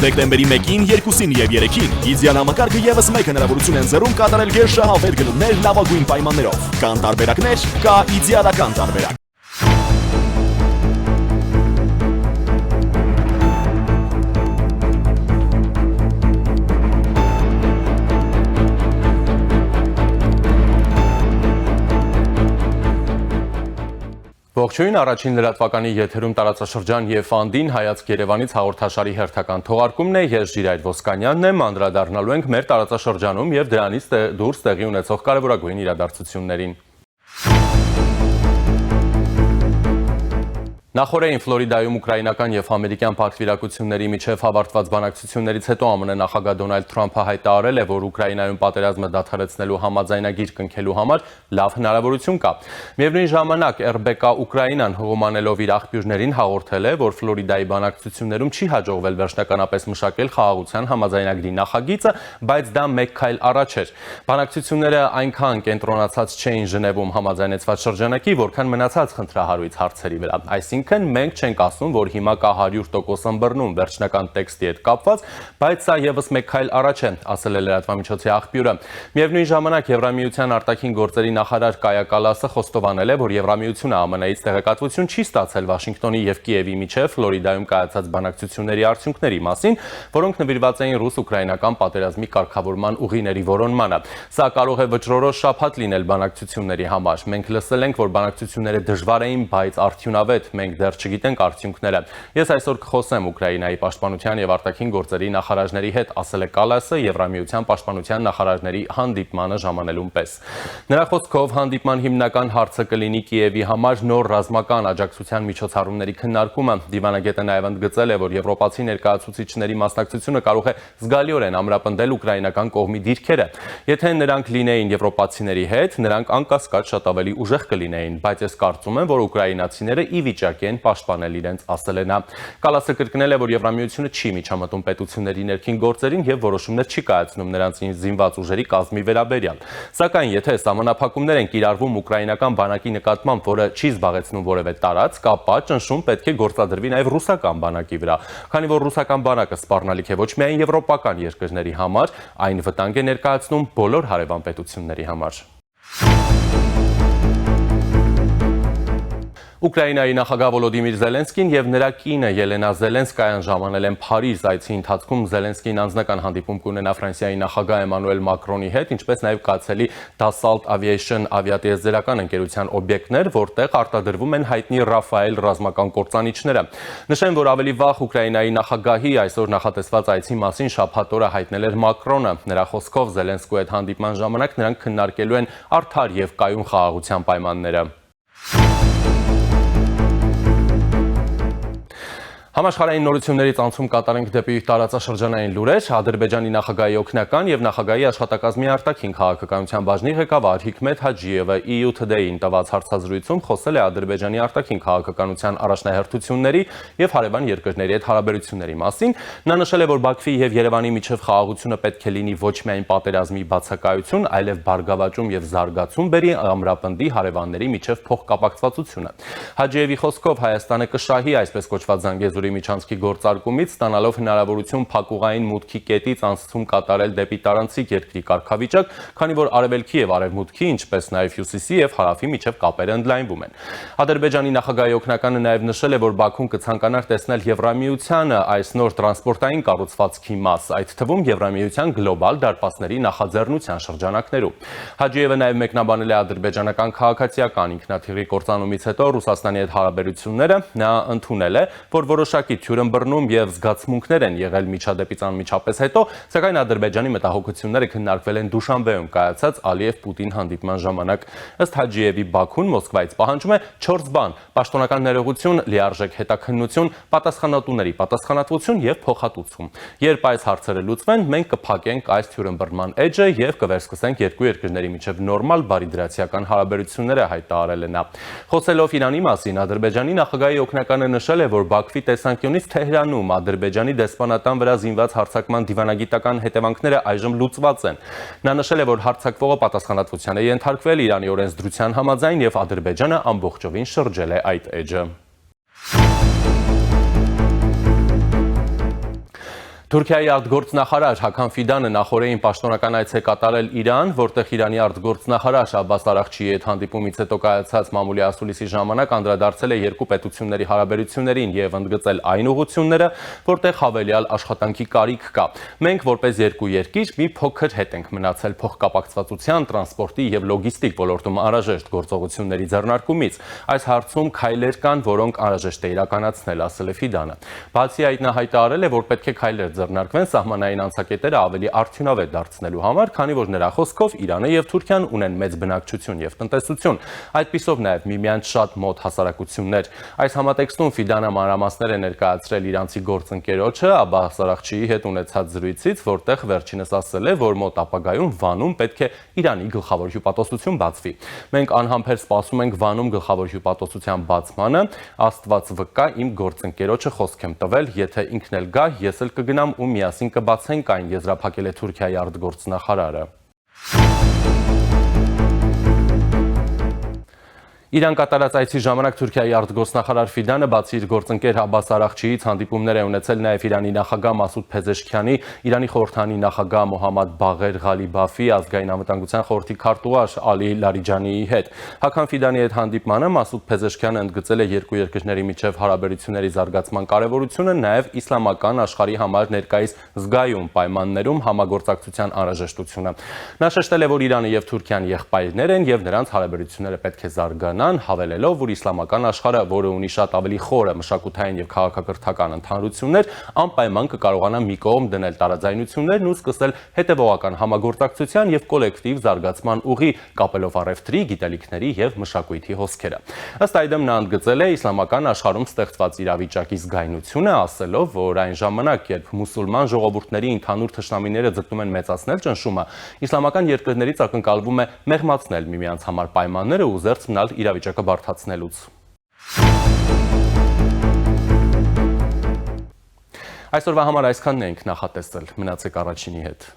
Դեկտեմբերի 1-ին, 2-ին եւ 3-ին Իդեան համակարգը եւս մեկ հնարավորություն են ձեռում կատարել գերշահավետ գնումներ լավագույն պայմաններով։ Կան տարբերակներ, կա իդեալական տարբերակ։ Ողջույն, առաջին լրատվականի եթերում տարածաշրջան եւ Անդին հայացք Երևանից հաղորդաշարի հերթական թողարկումն է, ես Ժիրայր Ոսկանյանն եմ, անդրադառնալու ենք մեր տարածաշրջանում եւ դրանից դուրս տեղի ունեցող կարևորագույն իրադարձություններին։ Նախորդին Ֆլորիդայում ուկրաինական եւ ամերիկյան պատվիրակությունների միջև հավարտված բանակցություններից հետո ԱՄՆ նախագահ Դոնալդ Թրամփը հայտարարել է, որ Ուկրաինայում պատերազմը դադարեցնելու համաձայնագիր կնքելու համար լավ հնարավորություն կա։ Միևնույն ժամանակ RBK Ուկրաինան հողոմանելով իր աղբյուրներին հաղորդել է, որ Ֆլորիդայի բանակցություններում չի հաջողվել վերջնականապես մշակել խաղաղության համաձայնագրի նախագիծը, բայց դա մեկ քայլ առաջ էր։ Բանակցությունները այնքան կենտրոնացած չէին Ժնևում համաձայնեցված շրջանակի, որքան մնացած խնդրահարույց հարցերի վրա։ Այսինքն մենք չենք ասում, որ հիմա կա 100% ըմբռնում վերջնական տեքստի հետ կապված, բայց սա եւս մեկ քայլ առաջ է, ասել է լրատվամիջոցի աղբյուրը։ Միևնույն ժամանակ Եվրամիության արտաքին գործերի նախարար Կայա Կալասը խոստովանել է, որ Եվրամիությունը ԱՄՆ-ից տեղեկատվություն չի ստացել Վաշինգտոնի եւ Կիևի միջև Ֆլորիդայում կայացած բանակցությունների արդյունքների մասին, որոնք նվիրված էին ռուս-ուկրաինական պատերազմի կարգավորման ուղիների որոնմանը։ Սա կարող է վճռորոշ շաբաթ լինել բանակցությունների համար։ Մենք լսել ենք, որ բանակցությունները դժվար էին, բայց արդյունավետ, մենք դեռ չգիտենք արդյունքները։ Ես այսօր կխոսեմ Ուկրաինայի պաշտպանության եւ արտաքին գործերի նախարարների հետ, ասել է Կալասը Եվրամիության պաշտպանության նախարարների հանդիպմանը ժամանելուն պես։ Նրա խոսքով հանդիպման հիմնական հարցը կլինի Կիևի համար նոր ռազմական աջակցության միջոցառումների քննարկումը։ Դիվանագետը նաեւ ընդգծել է, որ եվրոպացի ներկայացուցիչների մասնակցությունը կարող է զգալիորեն ամրապնդել ուկրաինական կողմի դիրքերը։ Եթե նրանք լինեին եվրոպացիների հետ, նրանք անկասկած շատ ավելի ուժեղ կլինեին, բայց ես կարծում եմ, որ ուկրաինացիները ի վիճակի են պաշտպանել իրենց, ասել է նա։ Կալասը կրկնել է, որ Եվրամիությունը չի միջամտում պետությունների ներքին գործերին եւ որոշումներ չի կայացնում նրանց զինված ուժերի կազմի վերաբերյալ։ Սակայն եթե սահմանափակումներ են կիրառվում ուկրաինական բանակի նկատմամբ, որը չի զբաղեցնում որևէ տարածք, ապա ճնշում պետք է գործադրվի նաեւ ռուսական բանակի վրա, քանի որ ռուսական բանակը սպառնալիք է ոչ միայն եվրոպական երկրների համար, այն վտանգ է ներկայացնում բոլոր հարևան պետությունների համար։ Ուկրաինայի նախագահ Վոլոդիմիր Զելենսկին եւ նրա կինը Ելենա Զելենսկայան ժամանել են Փարիզ, այցի ընթացքում Զելենսկին անձնական հանդիպում կունենա Ֆրանսիայի նախագահ Էմանուել Մակրոնի հետ, ինչպես նաեւ կայացելի Dassault Aviation ավիատիեզերական ընկերության օբյեկտներ, որտեղ արտադրվում են հայտնի Ռաֆայել ռազմական կործանիչները։ Նշեմ, որ ավելի վաղ Ուկրաինայի նախագահի այսօր նախատեսված այցի մասին շաբաթ օրը հայտնել էր Մակրոնը։ Նրա խոսքով Զելենսկու հետ հանդիպման ժամանակ նրանք քննարկելու են արդար եւ կայուն խաղաղության պայմանները։ Համաշխարհային նորություններից անցում կատարենք դեպի տարածաշրջանային լուրեր։ Ադրբեջանի նախագահի օգնական եւ նախագահի աշխատակազմի արտաքին քաղաքականության բաժնի ղեկավար Հիկմետ Հաջիևը EU Today-ին տված հարցազրույցում խոսել է Ադրբեջանի արտաքին քաղաքականության առաջնահերթությունների եւ հարևան երկրների հետ հարաբերությունների մասին։ Նա նշել է, որ Բաքվի եւ Երևանի միջև խաղաղությունը պետք է լինի ոչ միայն պատերազմի բացակայություն, այլև բարգավաճում եւ զարգացում բերի ամրապնդի հարևանների միջև փոխկապակցվածությունը։ Հաջիևի խոսքով Հայաստանը կշահի այսպես կոչված Զանգեզուրի միջանցքի գործարկումից, ստանալով հնարավորություն փակուղային մուտքի կետից անցում կատարել դեպի տարանցիկ երկրի կարգավիճակ, քանի որ արևելքի եւ արևմուտքի, ինչպես նաեւ հյուսիսի եւ հարավի միջև կապերը ընդլայնվում են։ Ադրբեջանի նախագահի օգնականը նաեւ նշել է, որ Բաքուն կցանկանար տեսնել Եվրամիությանը այս նոր տրանսպորտային կառուցվածքի մաս, այդ թվում Եվրամիության գլոբալ դարպասների նախաձեռնության շրջանակներում։ Հաջիևը նաեւ մեկնաբանել է ադրբեջանական քաղաքացիական ինքնաթիռի կործանումից հետո Ռուսաստանի հետ հարաբերությունները։ Նա ընդունել է, որ որոշակի թյուրըմբռնում եւ զգացմունքներ են եղել միջադեպից անմիջապես հետո, սակայն Ադրբեջանի մտահոգությունները քննարկվել են Դուշանբեում կայացած Ալիև-Պուտին հանդիպման ժամանակ։ Ըստ Հաջիևի Բաքուն Մոսկվայից պահանջում է 4 բան՝ պաշտոնական ներողություն, լիարժեք հետաքննություն, պատասխանատուների պատասխանատվություն եւ փոխհատուցում։ Երբ այս հարցերը լուծվեն, մենք կփակենք այս թյուրըմբռնման էջը եւ կվերսկսենք երկու երկրների միջև նորմալ բարիդրացիական հարաբերությունները, հայտարարել է նա։ Խոսելով Իրանի մասին, Ադրբեջանի նախագահի օգնականը նշել է, որ Բաքվի տեսանկյունից Թեհրանում Ադրբեջանի դեսպանատան վրա զինված հարձակման դիվանագիտական հետևանքները այժմ լուծված են։ Նա նշել է, որ հարձակվողը պատասխանատվության է ենթարկվել Իրանի օրենսդրության համաձայն եւ Ադրբեջանը ամբողջովին շրջել է այդ էջը։ Թուրքիայի արտգործնախարար Հական Ֆիդանը նախորդին պաշտոնական այց է կատարել Իրան, որտեղ Իրանի արտգործնախարար Աբբաս Արաղչիի հետ հանդիպումից հետո կայացած մամուլի ասուլիսի ժամանակ անդրադարձել է երկու պետությունների հարաբերություններին եւ ընդգծել այն ուղղությունները, որտեղ հավելյալ աշխատանքի կարիք կա։ Մենք որպես երկու երկիր մի փոքր հետ ենք մնացել փոխկապակցվածության, տրանսպորտի եւ լոգիստիկ ոլորտում անհրաժեշտ գործողությունների ձեռնարկումից։ Այս հարցում քայլեր կան, որոնք անհրաժեշտ է իրականացնել, ասել է Ֆիդանը։ Բացի այդ նա հայտարարել է, որ պետք է քայլեր ձեռնարկվեն սահմանային անցակետերը ավելի արդյունավետ դարձնելու համար, քանի որ նրա խոսքով Իրանը եւ Թուրքիան ունեն մեծ բնակչություն եւ տնտեսություն, այդպիսով նաեւ միմյանց շատ մոտ հասարակություններ։ Այս համատեքստում Ֆիդանը մանրամասներ է ներկայացրել իրանցի գործընկերոջը Աբբաս Արաղչիի հետ ունեցած զրույցից, որտեղ վերջինս ասել է, որ մոտ ապագայում Վանում պետք է Իրանի գլխավոր հյուպատոսություն բացվի։ Մենք անհամբեր սպասում ենք Վանում գլխավոր հյուպատոսության բացմանը, Աստված վկա, իմ գործընկերոջը խոսք եմ տվել, եթե ինքն էլ գա, ես էլ կգնամ ու միասին կբացենք այն, եզրափակել է Թուրքիայի արտգործնախարարը։ Իրան կատարած այցի ժամանակ Թուրքիայի արտգործնախարար Ֆիդանը բացի իր գործընկեր Աբբաս Արաղչիից հանդիպումներ է ունեցել նաև Իրանի նախագահ Մասուդ Փեզեշքյանի, Իրանի խորհրդանի նախագահ Մոհամմադ Բաղեր Ղալիբաֆի, ազգային անվտանգության խորհրդի քարտուղար Ալի Լարիջանիի հետ։ Հական Ֆիդանի հետ հանդիպմանը Մասուդ Փեզեշքյանը ընդգծել է երկու երկրների միջև հարաբերությունների զարգացման կարևորությունը, նաև իսլամական աշխարհի համար ներկայիս զգայուն պայմաններում համագործակցության անհրաժեշտությունը։ Նա շեշտել է, որ Իրանը եւ Թուրքիան եղբայրներ են եւ նրանց հարաբերությունները պետք է զարգանան, հավելելով, որ իսլամական աշխարհը, որը ունի շատ ավելի խորը մշակութային եւ քաղաքակրթական ընդհանրություններ, անպայման կկարողանա մի կողմ դնել տարաձայնություններն ու սկսել հետևողական համագործակցության եւ կոլեկտիվ զարգացման ուղի, կապելով առևտրի, գիտելիքների եւ մշակույթի հոսքերը։ Ըստ այդմ նա ընդգծել է իսլամական աշխարհում ստեղծված իրավիճակի զգայունությունը, ասելով, որ այն ժամանակ, երբ մուսուլման ժողովուրդների ընդհանուր թշնամիները ձգտում են մեծացնել ճնշումը, իսլամական երկրներից ակնկալվում է մեղմացնել միմյանց համար պայմանները ու զերծ մնալ իրավիճակը բարդացնելուց։ Այսօրվա համար այսքանն ենք նախատեսել, մնացեք առաջինի հետ։